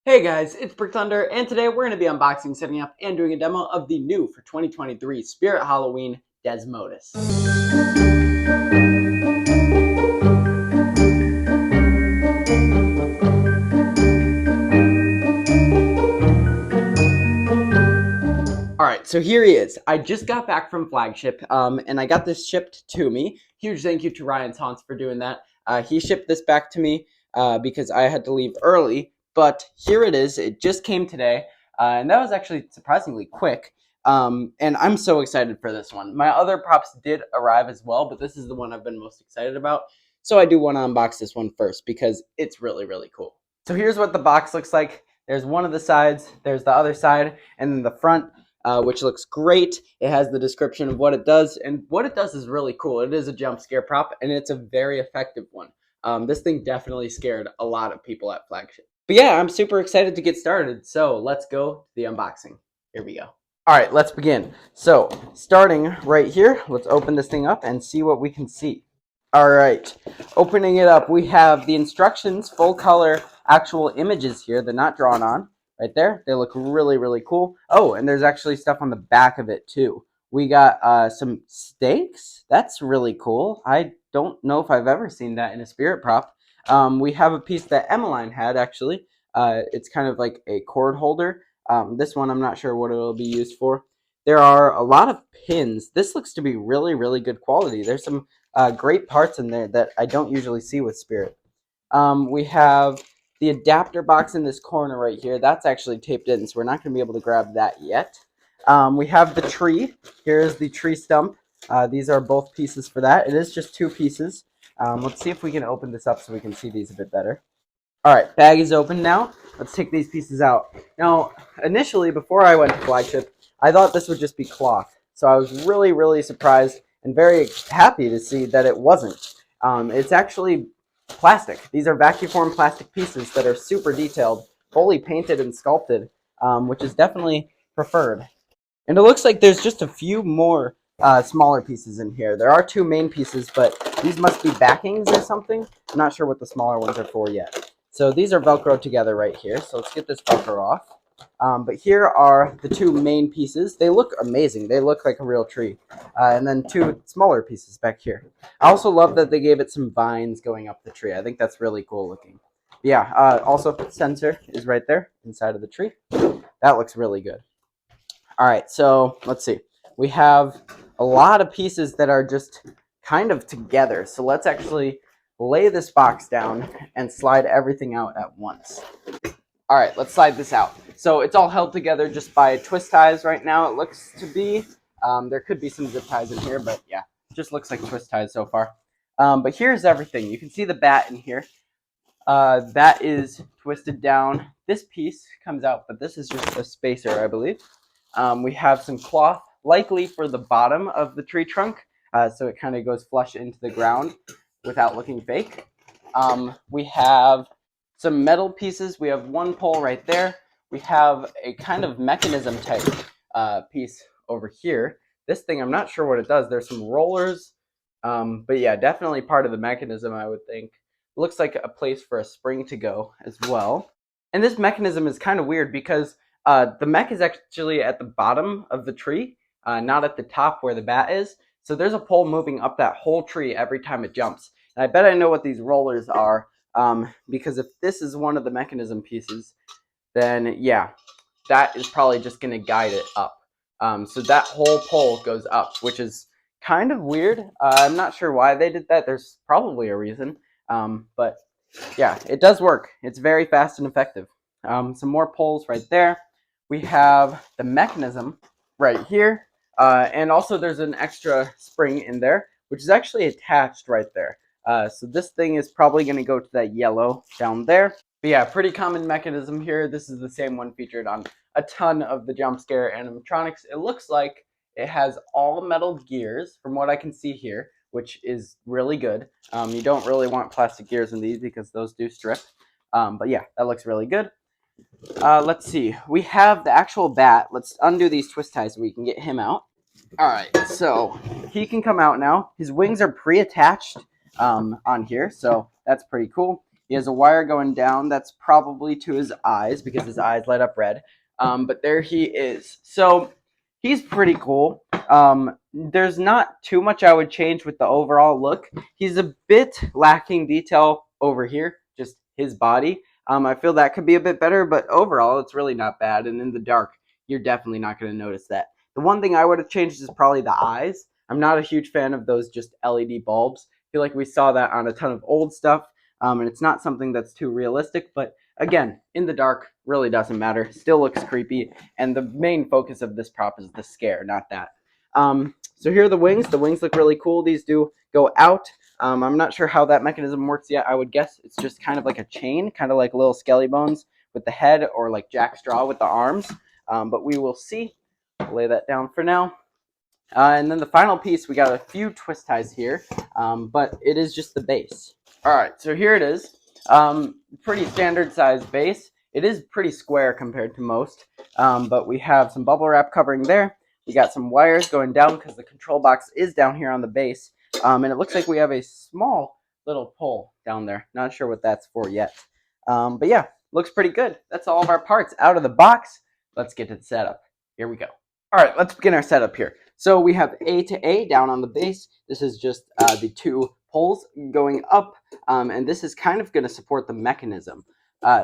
Hey guys, it's Brick Thunder, and today we're going to be unboxing, setting up, and doing a demo of the new for 2023 Spirit Halloween Desmodus. Alright, so here he is. I just got back from Flagship, and I got this shipped to me. Huge thank you to Ryan Taunts for doing that. He shipped this back to me because I had to leave early, but here it is. It just came today, and that was actually surprisingly quick. And I'm so excited for this one. My other props did arrive as well, but this is the one I've been most excited about. So I do want to unbox this one first because it's really, really cool. So here's what the box looks like. There's one of the sides, there's the other side, and then the front. Which looks great. It has the description of what it does, and what it does is really cool. It is a jump scare prop, and it's a very effective one. This thing definitely scared a lot of people at Flagship. But yeah, I'm super excited to get started, so let's go to the unboxing. Here we go. All right, let's begin. So, starting right here, let's open this thing up and see what we can see. All right, opening it up, we have the instructions, full color, actual images here. They're not drawn on. Right there, they look really, really cool. Oh, and there's actually stuff on the back of it too. We got some stakes. That's really cool. I don't know if I've ever seen that in a spirit prop. We have a piece that Emmeline had actually. It's kind of like a cord holder. This one, I'm not sure what it'll be used for. There are a lot of pins. This looks to be really, really good quality. There's some great parts in there that I don't usually see with spirit. We have the adapter box in this corner right here. That's actually taped in, so we're not going to be able to grab that yet. We have the tree. Here's the tree stump. These are both pieces for that. It is just two pieces. Let's see if we can open this up so we can see these a bit better. All right, bag is open now. Let's take these pieces out. Now, initially, before I went to Flagship, I thought this would just be cloth. So I was really, really surprised and very happy to see that it wasn't. It's actually plastic. These are vacuum formed plastic pieces that are super detailed, fully painted and sculpted, which is definitely preferred. And it looks like there's just a few more smaller pieces in here. There are two main pieces, but these must be backings or something. I'm not sure what the smaller ones are for yet. So these are Velcro together right here. So let's get this Velcro off. But here are the two main pieces. They look amazing. They look like a real tree. And then two smaller pieces back here. I also love that they gave it some vines going up the tree. I think that's really cool looking. Yeah, also sensor is right there inside of the tree. That looks really good. All right, so let's see. We have a lot of pieces that are just kind of together. So let's actually lay this box down and slide everything out at once. All right, let's slide this out. So it's all held together just by twist ties right now, it looks to be. There could be some zip ties in here, but yeah, it just looks like twist ties so far. But here's everything. You can see the bat in here. That is twisted down. This piece comes out, but this is just a spacer, I believe. We have some cloth, likely for the bottom of the tree trunk, so it kind of goes flush into the ground without looking fake. We have some metal pieces. We have one pole right there. We have a kind of mechanism type piece over here. This thing, I'm not sure what it does. There's some rollers, but yeah, definitely part of the mechanism, I would think. Looks like a place for a spring to go as well. And this mechanism is kind of weird because the mech is actually at the bottom of the tree, not at the top where the bat is. So there's a pole moving up that whole tree every time it jumps. And I bet I know what these rollers are, because if this is one of the mechanism pieces, then yeah, that is probably just going to guide it up. So that whole pole goes up, which is kind of weird. I'm not sure why they did that. There's probably a reason. But yeah, it does work. It's very fast and effective. Some more poles right there. We have the mechanism right here. And also there's an extra spring in there, which is actually attached right there. So this thing is probably going to go to that yellow down there. But yeah, pretty common mechanism here. This is the same one featured on a ton of the jump scare animatronics. It looks like it has all metal gears from what I can see here, which is really good. You don't really want plastic gears in these because those do strip. But yeah, that looks really good. Let's see. We have the actual bat. Let's undo these twist ties so we can get him out. All right, so he can come out now. His wings are pre-attached on here, so that's pretty cool. He has a wire going down that's probably to his eyes because his eyes light up red. But there he is. So he's pretty cool. There's not too much I would change with the overall look. He's a bit lacking detail over here, just his body. I feel that could be a bit better, but overall, it's really not bad. And in the dark, you're definitely not going to notice that. The one thing I would have changed is probably the eyes. I'm not a huge fan of those just LED bulbs. I feel like we saw that on a ton of old stuff, and it's not something that's too realistic. But again, in the dark, really doesn't matter. Still looks creepy, and the main focus of this prop is the scare, not that. So here are the wings. The wings look really cool. These do go out. I'm not sure how that mechanism works yet. I would guess it's just kind of like a chain, kind of like little skelly bones with the head, or like Jack Straw with the arms. But we will see. I'll lay that down for now. And then the final piece, we got a few twist ties here, but it is just the base. All right, so here it is. Pretty standard size base. It is pretty square compared to most, but we have some bubble wrap covering there. We got some wires going down because the control box is down here on the base, and it looks like we have a small little pole down there. Not sure what that's for yet, but yeah, looks pretty good. That's all of our parts out of the box. Let's get to the setup. Here we go. All right, let's begin our setup here. So we have A to A down on the base. This is just the two poles going up, and this is kind of going to support the mechanism.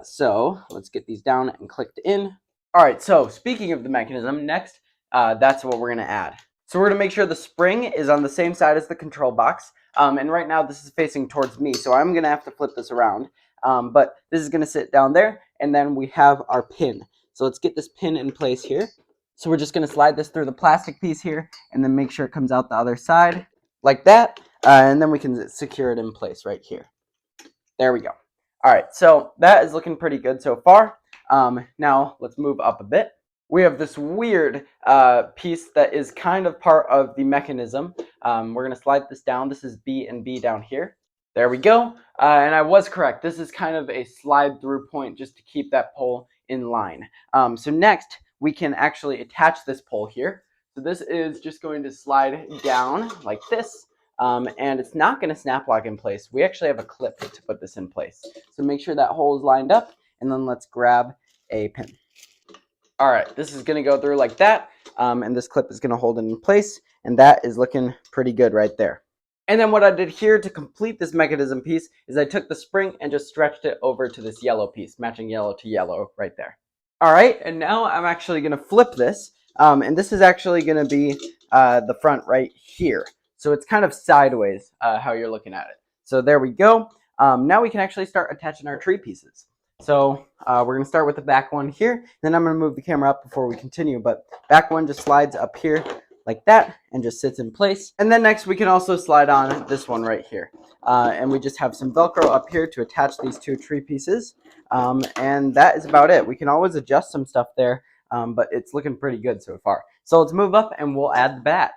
So let's get these down and clicked in. All right, so speaking of the mechanism, next, that's what we're going to add. So we're going to make sure the spring is on the same side as the control box, and right now this is facing towards me, so I'm going to have to flip this around. But this is going to sit down there, and then we have our pin. So let's get this pin in place here. So we're just going to slide this through the plastic piece here and then make sure it comes out the other side like that. And then we can secure it in place right here. There we go. All right, so that is looking pretty good so far. Now let's move up a bit. We have this weird piece that is kind of part of the mechanism. We're going to slide this down. This is B and B down here. There we go. And I was correct. This is kind of a slide through point just to keep that pole in line. So next, we can actually attach this pole here. So this is just going to slide down like this, and it's not going to snap lock in place. We actually have a clip to put this in place. So make sure that hole is lined up, and then let's grab a pin. All right, this is going to go through like that, and this clip is going to hold it in place, and that is looking pretty good right there. And then what I did here to complete this mechanism piece is I took the spring and just stretched it over to this yellow piece, matching yellow to yellow right there. All right, and now I'm actually going to flip this, and this is actually going to be the front right here. So it's kind of sideways how you're looking at it. So there we go. Now we can actually start attaching our tree pieces. So we're going to start with the back one here. Then I'm going to move the camera up before we continue, but back one just slides up here like that and just sits in place. And then next we can also slide on this one right here. And we just have some Velcro up here to attach these two tree pieces. And that is about it. We can always adjust some stuff there, but it's looking pretty good so far. So let's move up and we'll add the bat.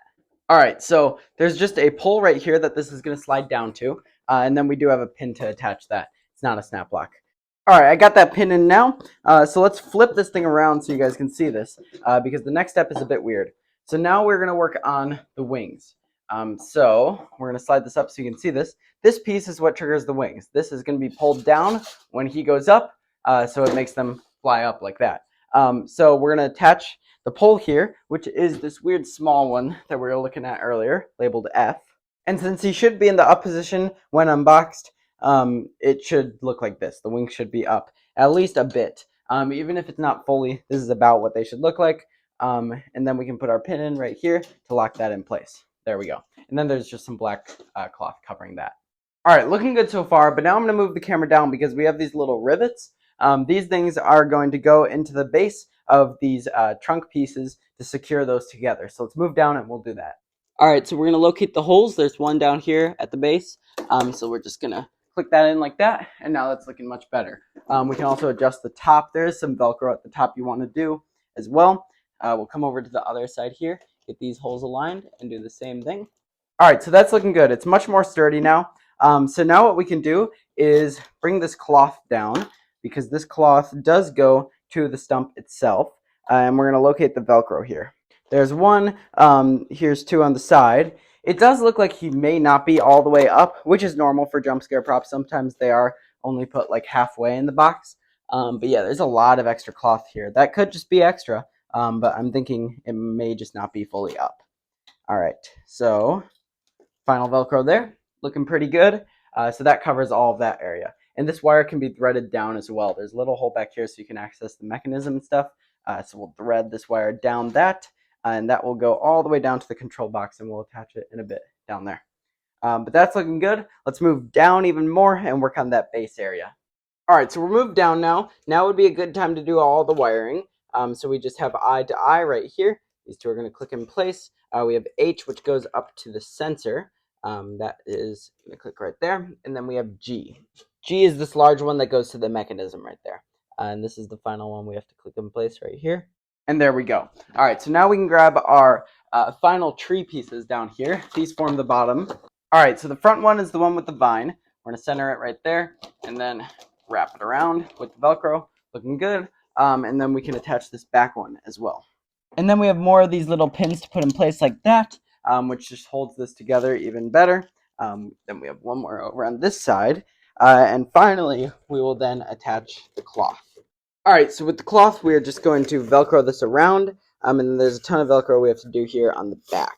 All right, so there's just a pole right here that this is going to slide down to, and then we do have a pin to attach that. It's not a snap lock. All right, I got that pin in now, so let's flip this thing around so you guys can see this, because the next step is a bit weird. So now we're going to work on the wings. So we're going to slide this up so you can see this. This piece is what triggers the wings. This is going to be pulled down when he goes up, so it makes them fly up like that. So we're going to attach the pole here, which is this weird small one that we were looking at earlier, labeled F. And since he should be in the up position when unboxed, it should look like this. The wings should be up at least a bit. Even if it's not fully, this is about what they should look like. And then we can put our pin in right here to lock that in place. There we go. And then there's just some black cloth covering that. All right, looking good so far, but now I'm going to move the camera down because we have these little rivets. These things are going to go into the base of these trunk pieces to secure those together. So let's move down and we'll do that. All right, so we're going to locate the holes. There's one down here at the base. So we're just going to click that in like that, and now that's looking much better. We can also adjust the top. There's some Velcro at the top you want to do as well. We'll come over to the other side here, get these holes aligned, and do the same thing. All right, so that's looking good. It's much more sturdy now. So now what we can do is bring this cloth down, because this cloth does go to the stump itself, and we're going to locate the Velcro here. There's one, here's two on the side. It does look like he may not be all the way up, which is normal for jump scare props. Sometimes they are only put like halfway in the box. But yeah, there's a lot of extra cloth here. That could just be extra, but I'm thinking it may just not be fully up. All right, so final Velcro there, looking pretty good. So that covers all of that area. And this wire can be threaded down as well. There's a little hole back here so you can access the mechanism and stuff. So we'll thread this wire down that, and that will go all the way down to the control box, and we'll attach it in a bit down there. But that's looking good. Let's move down even more and work on that base area. All right, so we're moved down now. Now would be a good time to do all the wiring. So we just have I to I right here. These two are going to click in place. We have H, which goes up to the sensor. That is going to click right there. And then we have G. G is this large one that goes to the mechanism right there. And this is the final one we have to click in place right here. And there we go. All right, so now we can grab our final tree pieces down here. These form the bottom. All right, so the front one is the one with the vine. We're going to center it right there and then wrap it around with the Velcro. Looking good. And then we can attach this back one as well. And then we have more of these little pins to put in place like that, which just holds this together even better. Then we have one more over on this side. And finally, we will then attach the cloth. All right, so with the cloth, we are just going to Velcro this around. And there's a ton of Velcro we have to do here on the back.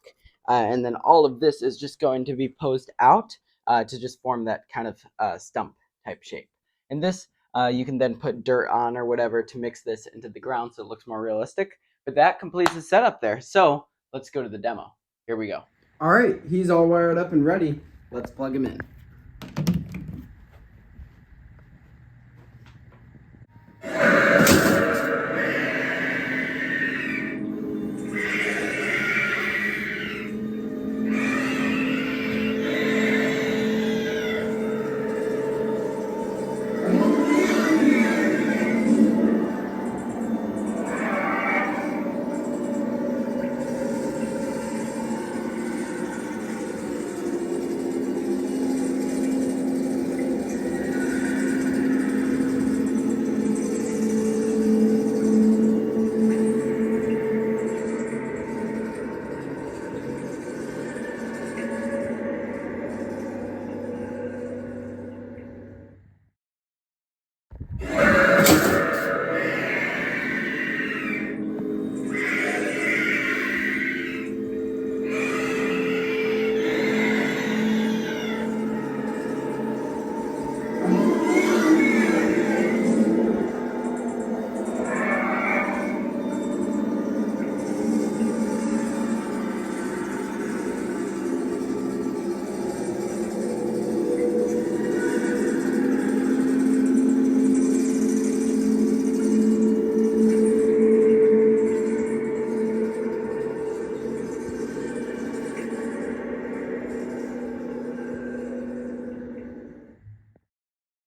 And then all of this is just going to be posed out to just form that kind of stump type shape. And this, you can then put dirt on or whatever to mix this into the ground so it looks more realistic. But that completes the setup there. So let's go to the demo. Here we go. All right, he's all wired up and ready. Let's plug him in.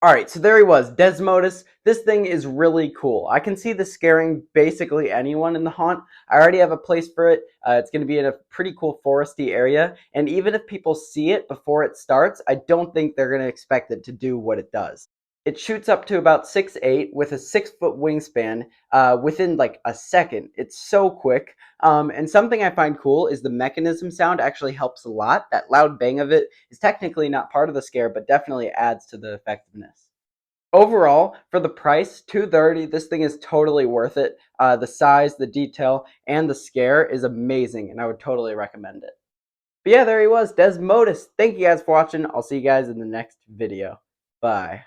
All right, so there he was, Desmodus. This thing is really cool. I can see this scaring basically anyone in the haunt. I already have a place for it. It's going to be in a pretty cool foresty area. And even if people see it before it starts, I don't think they're going to expect it to do what it does. It shoots up to about 6'8" with a 6-foot wingspan within like a second. It's so quick. And something I find cool is the mechanism sound actually helps a lot. That loud bang of it is technically not part of the scare, but definitely adds to the effectiveness. Overall, for the price, $230, this thing is totally worth it. The size, the detail, and the scare is amazing, and I would totally recommend it. But yeah, there he was, Desmodus. Thank you guys for watching. I'll see you guys in the next video. Bye.